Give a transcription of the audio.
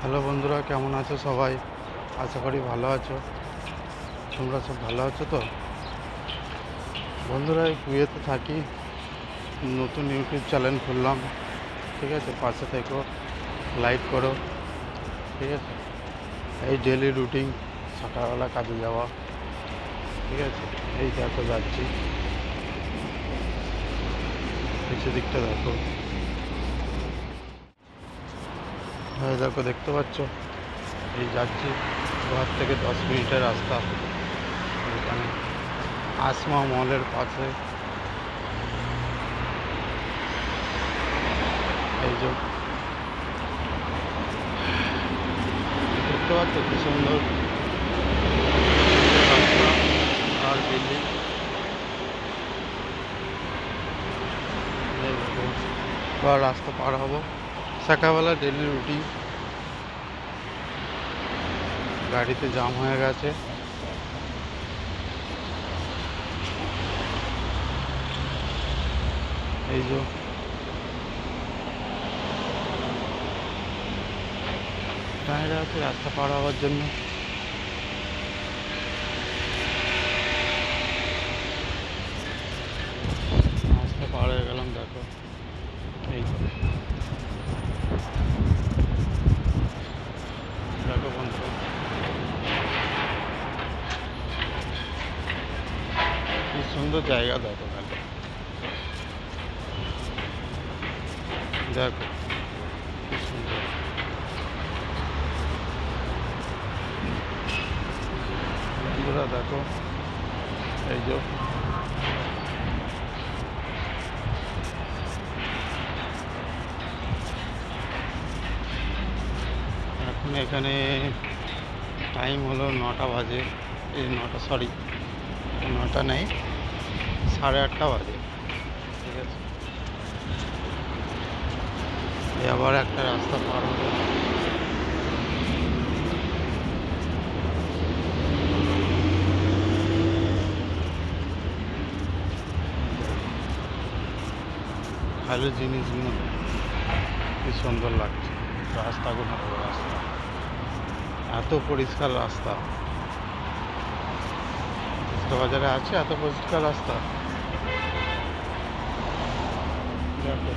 Hello বন্ধুরা, কেমন আছো সবাই? আশা করি ভালো আছো। তোমরা সব ভালো আছো তো? বন্ধুরা, এই কুয়েতে থাকি, নতুন ইউটিউব চ্যানেল খুললাম। ঠিক আছে, পাশে থেকো, লাইক করো। ঠিক আছে, এই ডেলি রুটিন, সকালবেলা কাজে যাওয়া। ঠিক আছে, এই দেখো যাচ্ছি, পিছু দিকটা দেখো। এই দেখো, দেখতে পাচ্ছ, এই যাচ্ছি, ঘর থেকে 10 মিনিটের রাস্তা। এখানে আসমা মলের পাশে এই যে দেখতে পাচ্ছ কি সুন্দর রাস্তা আর বিল্ডিং। বা রাস্তা পার হবো, সকালবেলা ডেলি রুটিন। গাড়িতে জাম হয়ে গেছে। এই যে দাঁড়িয়ে আছে রাস্তা পার হওয়ার জন্য। রাস্তা পার হয়ে গেলাম, দেখো। এই তো দেখো বন্ধু, কি সুন্দর জায়গা, দেখো খালি, দেখো কি সুন্দর। বন্ধুরা দেখো, এই যে এখন এখানে টাইম হলো 9টা বাজে। এই 9টা, সরি, 9টা নেই, 8:30 বাজে। ঠিক আছে, এই আবার একটা রাস্তা পার হলো। খালি জিনিসগুলো কি সুন্দর লাগছে, রাস্তাগুলো, রাস্তা এত পরিষ্কার রাস্তা। বাজারে আছে এত পরিষ্কার রাস্তা, দেখো।